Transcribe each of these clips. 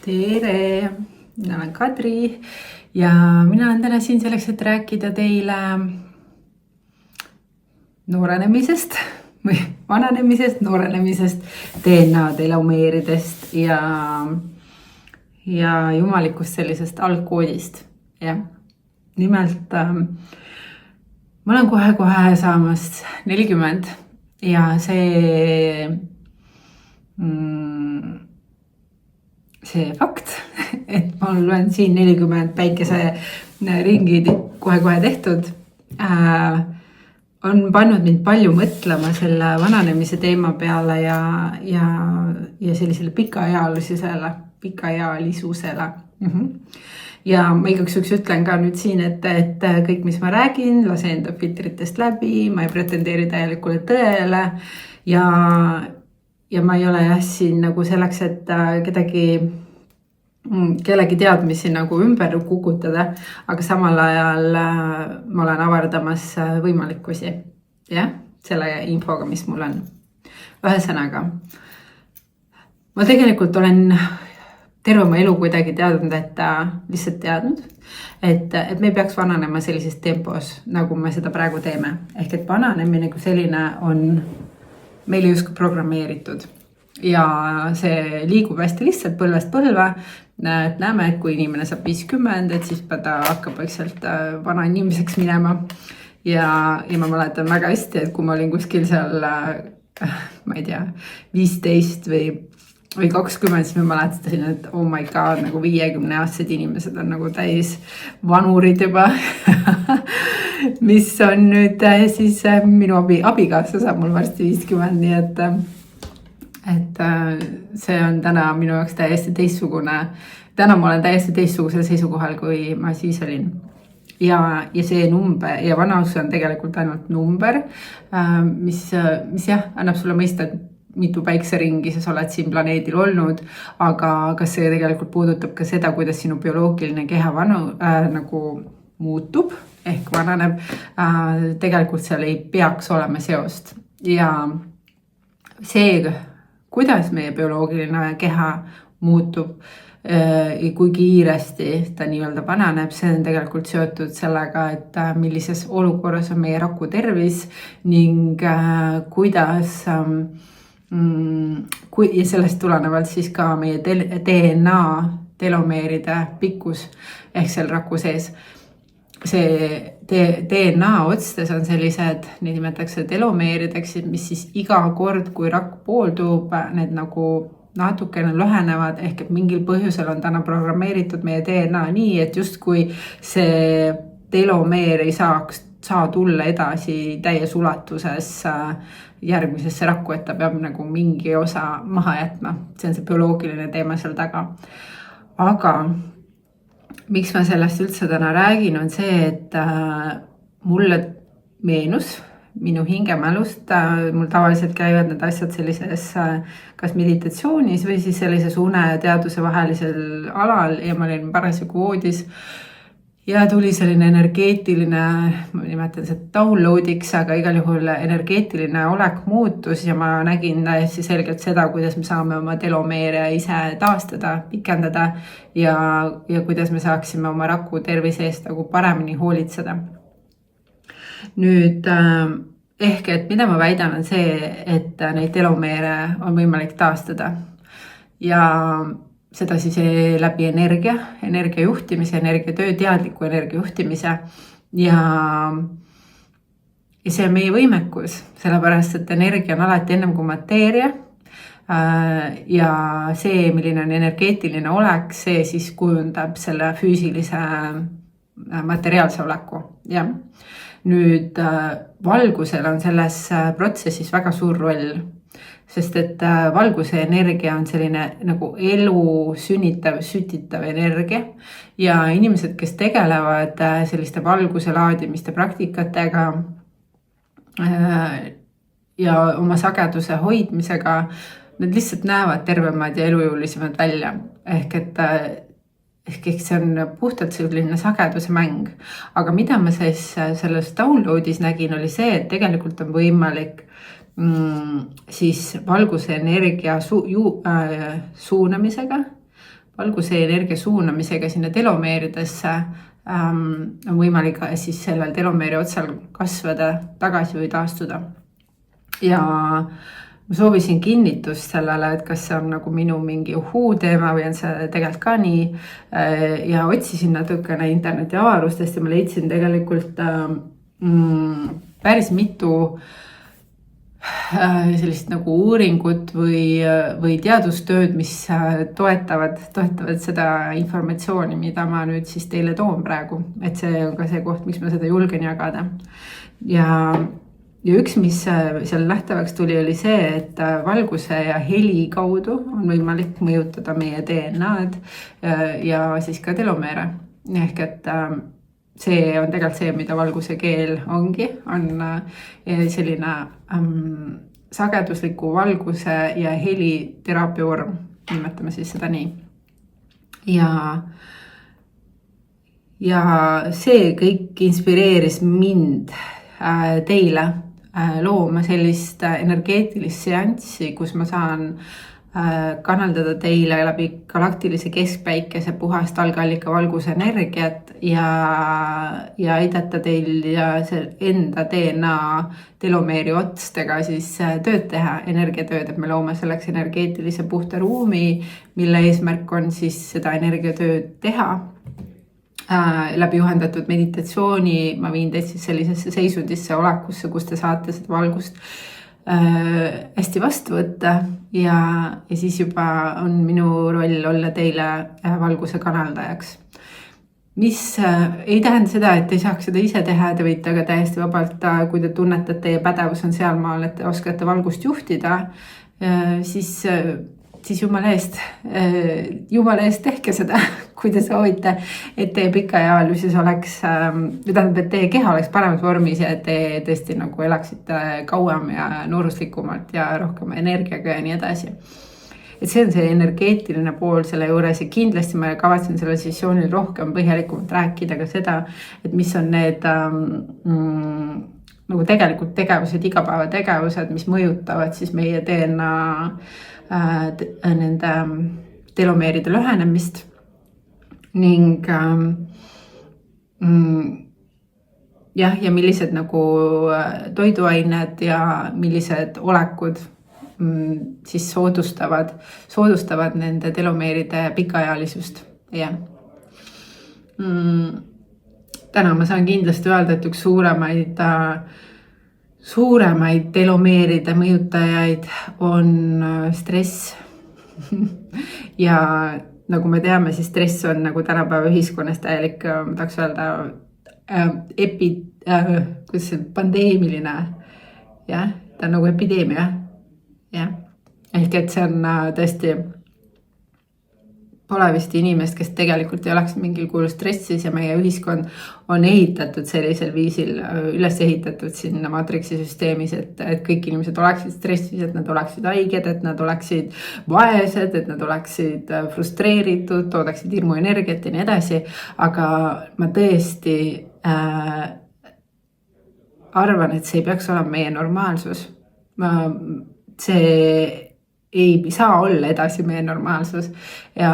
Tere, mina olen Kadri ja mina olen täna siin selleks, et rääkida teile noorenemisest või vananemisest, noorenemisest, DNA telomeeridest ja jumalikust sellisest algkoodist. Ja nimelt ma olen kohe saamas 40 ja see fakt, et ma olen siin 40 päikese ringid kohe tehtud, on pannud mind palju mõtlema selle vananemise teema peale ja sellisele pikaealisusele. Ja ma igaks juhuks ütlen ka nüüd siin, et kõik, mis ma räägin, lase enda filtritest läbi, ma ei pretendeeri täielikule tõele ja ma ei ole siin nagu selleks, et kellegi teadmisi nagu ümber kukutada, aga samal ajal ma olen avardamas võimalikkusi, selle infoga, mis mul on. Ühesõnaga, ma tegelikult olen terve oma elu kuidagi teadnud, lihtsalt teadnud, et me ei peaks vananema sellises tempos, nagu me seda praegu teeme. Ehk et vananemine kui selline on meile justkui programmeeritud ja see liigub hästi lihtsalt põlvest põlve. Et näeme, et kui inimene saab 50, et siis ta hakkab vaikselt vana inimeseks minema. Ja ma mäletan väga hästi, et kui ma olin kuskil seal, ma ei tea, 15 või 20, siis ma mäletasin, et oh my god, nagu 50-aastased inimesed on nagu täis vanurid juba, mis on nüüd siis minu abikaasa saab mul varsti 50, nii et see on täna minu jaoks täiesti teistsugune. Täna ma olen täiesti teistsugusel seisukohal, kui ma siis olin. Ja see number ja vanus on tegelikult ainult number, mis annab sulle mõista, mitu päikseringi sa oled siin planeedil olnud, aga kas see tegelikult puudutab ka seda, kuidas sinu bioloogiline keha nagu muutub ehk vananeb, tegelikult seal ei peaks olema seost. Ja see, kuidas meie bioloogiline keha muutub, kui kiiresti ta nii-öelda vananeb, see on tegelikult seotud sellega, et millises olukorras on meie raku tervis ning kuidas ja sellest tulenevalt siis ka meie DNA telomeeride pikkus ehk seal raku sees. See DNA otstes on sellised, neid nimetatakse telomeerideks, mis siis iga kord, kui rakk pooldub, need nagu natukene lühenevad, ehk et mingil põhjusel on täna programmeeritud meie DNA nii, et justkui see telomeer ei saa tulla edasi täies ulatuses järgmisesse rakku, et ta peab nagu mingi osa maha jätma. See on see bioloogiline teema seal taga. Aga miks ma sellest üldse täna räägin, on see, et mulle meenus minu hingemälust, mul tavaliselt käivad need asjad sellises kas meditatsioonis või siis sellises une ja teaduse vahelisel alal ja ma olin parasjagu voodis ja tuli selline energeetiline, ma nimetan see downloadiks, aga igal juhul energeetiline olek muutus ja ma nägin täiesti selgelt seda, kuidas me saame oma telomeere ise taastada, pikendada ja kuidas me saaksime oma raku tervise eest nagu paremini hoolitseda. Nüüd ehk, et mida ma väidan on see, et neid telomeere on võimalik taastada ja seda siis läbi energia juhtimise, energiatöö, teadliku energia juhtimise ja see on meie võimekus, sellepärast, et energia on alati ennem kui mateeria ja see, milline on energeetiline olek, see siis kujundab selle füüsilise materiaalse oleku, Nüüd valgusel on selles protsessis väga suur roll, sest et valguse energia on selline nagu elu sütitav energia ja inimesed, kes tegelevad selliste valguse laadimiste praktikatega ja oma sageduse hoidmisega, nad lihtsalt näevad tervemad ja elujõulisemad välja. Ehk see on puhtalt selline sageduse mäng. Aga mida ma siis selles downloadis nägin, oli see, et tegelikult on võimalik siis valguse energia suunamisega valguse energia suunamisega sinna telomeeridesse on võimalik siis sellel telomeeri otsal kasvada tagasi või taastuda. Ja ma soovisin kinnitust sellele, et kas see on nagu minu mingi teema või on see tegelikult ka nii. Ja otsisin natukene interneti avarustest ja ma leidsin tegelikult päris mitu sellist nagu uuringut või teadustööd, mis toetavad seda informatsiooni, mida ma nüüd siis teile toon praegu. Et see on ka see koht, miks ma seda julgen jagada. Ja üks, mis seal nähtavaks tuli, oli see, et valguse ja heli kaudu on võimalik mõjutada meie DNA-d ja siis ka telomeere. Ehk et see on tegelikult see, mida valguse keel ongi, on selline sagedusliku valguse ja heli teraapia vorm, nimetame siis seda nii. Ja see kõik inspireeris mind teile looma sellist energeetilist seanssi, kus ma saan kanaldada teile läbi galaktilise keskpäikese puhast algallika valguse energiat ja aidata teil enda DNA telomeeri otstega siis tööd teha, energiatööd, et me loome selleks energeetilise puhta ruumi, mille eesmärk on siis seda energiatööd teha. Läbi juhendatud meditatsiooni ma viin teid siis sellisesse seisundisse olekusse, kus te saate seda valgust hästi vastu võtta ja siis juba on minu roll olla teile valguse kanaldajaks. Mis ei tähenda seda, et ei saaks seda ise teha, te võite aga täiesti vabalt, kui te tunnete, et teie pädevus on sealmaal, et te oskate valgust juhtida, siis jumala eest tehke seda, kui te soovite, et teie pikaealisus oleks, et teie keha oleks paremas vormis ja et te tõesti nagu elaksite kauem ja nooruslikumalt ja rohkem energiaga ja nii edasi. Et see on see energeetiline pool selle juures ja kindlasti ma kavatsen selle sessioonil rohkem põhjalikumalt rääkida ka seda, et mis on need nagu tegelikult tegevused, igapäevategevused, mis mõjutavad siis meie DNA nende telomeeride lühenemist ning ja millised nagu toiduained ja millised olekud siis soodustavad nende telomeeride pikaealisust. Ja. Täna ma saan kindlasti öelda, et üks suuremaid telomeeride mõjutajaid on stress. Ja nagu me teame, siis stress on nagu tänapäeva ühiskonnas täielik, ma tahaks öelda, pandeemiline. Ja, ta on nagu epideemia. Ja. Ehk et see on tõesti, pole vist inimest, kes tegelikult ei oleks mingil kujul stressis ja meie ühiskond on ehitatud sellisel viisil, üles ehitatud sinna maatriksi süsteemis, et kõik inimesed oleksid stressis, et nad oleksid haiged, et nad oleksid vaesed, et nad oleksid frustreeritud, toodaksid hirmuenergiat ja nii edasi. Aga ma tõesti arvan, et see ei peaks olema meie normaalsus. See ei saa olla edasi meie normaalsus ja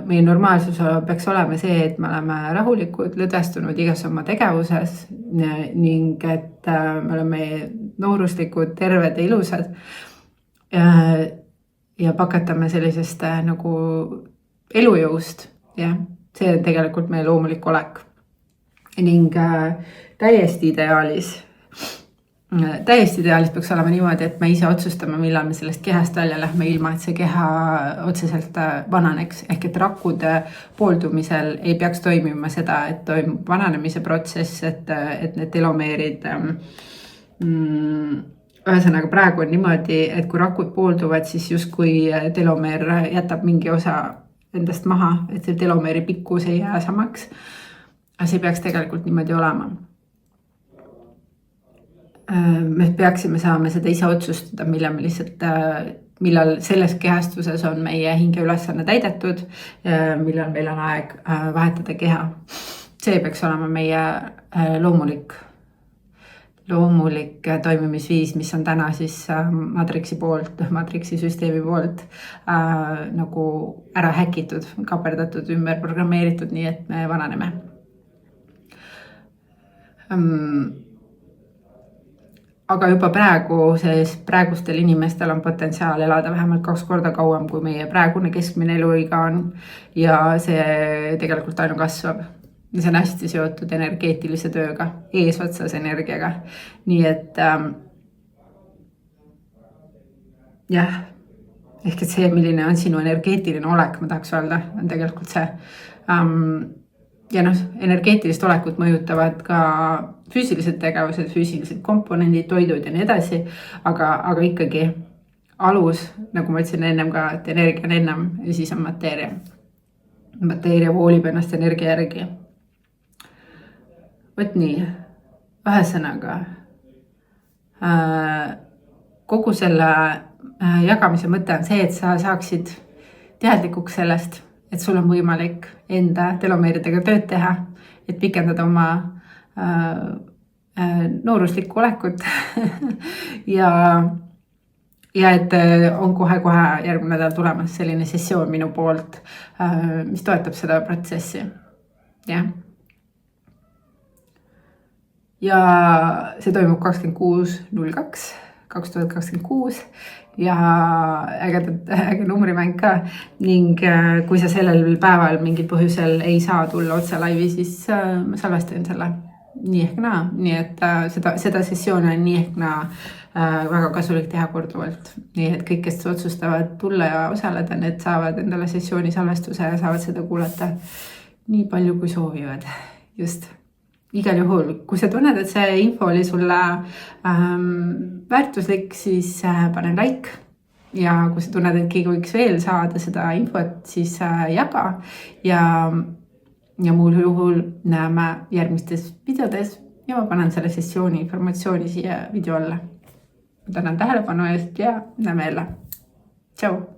meie normaalsus peaks olema see, et me oleme rahulikud, lõdvestunud igas oma tegevuses ning et me oleme nooruslikud, terved ja ilusad ja pakatame sellisest nagu elujõust. Ja see on tegelikult meie loomulik olek ning täiesti ideaalis peaks olema niimoodi, et me ise otsustame, millal me sellest kehast välja lähme ilma, et see keha otseselt vananeks. Ehk et rakkude pooldumisel ei peaks toimima seda, et toimub vananemise protsess, et need telomeerid ühesõnaga praegu on niimoodi, et kui rakud poolduvad, siis justkui telomeer jätab mingi osa endast maha, et see telomeeri pikkus ei jää samaks. Aga see peaks tegelikult niimoodi olema. Me peaksime saama seda ise otsustada, millal selles kehastuses on meie hinge ülesanne täidetud, millal meil on aeg vahetada keha. See peaks olema meie loomulik loomulik toimimisviis, mis on täna siis Matrixi süsteemi poolt nagu ära häkitud, kaperdatud, ümber programmeeritud, nii et me vananeme. Aga juba praegustel inimestel on potentsiaal elada vähemalt 2 korda kauem, kui meie praegune keskmine eluiga on, ja see tegelikult ainu kasvab. See on hästi seotud energeetilise tööga, eesotsas energiaga. Nii et jah, ehk et see, milline on sinu energeetiline olek, ma tahaks öelda, on tegelikult see. Ja energeetilist olekut mõjutavad ka füüsilised tegevused, füüsilised komponendid, toidud ja nii edasi, aga ikkagi alus, nagu ma ütlesin ennem ka, et energia on ennem ja siis on mateeria. Mateeria voolib ennast energia järgi. Võt nii, ühesõnaga, kogu selle jagamise mõte on see, et sa saaksid teadlikuks sellest, et sul on võimalik enda telomeeridega tööd teha, et pikendada oma nooruslikku olekut ja et on kohe järgmine nädal tulemas selline sessioon minu poolt, mis toetab seda protsessi. Ja see toimub 26.02.2026 ja äge numbrimäng ka, ning kui sa sellel päeval mingil põhjusel ei saa tulla otse laivi, siis ma salvestan selle nii ehk naa, nii et seda sessiooni on nii ehk naa väga kasulik teha korduvalt, nii et kõik, kes otsustavad tulla ja osaleda, need saavad endale sessiooni salvestuse ja saavad seda kuulata nii palju kui soovivad. Just igal juhul, kui sa tunned, et see info oli sulle väärtuslik, siis pane like, ja kui sa tunned, et keegi võiks veel saada seda infot, siis jaga ja muul juhul näeme järgmistes videodes ja ma panen selle sessiooni informatsiooni siia video alla. Ma tänan tähelepanu eest ja näeme jälle. Tšau!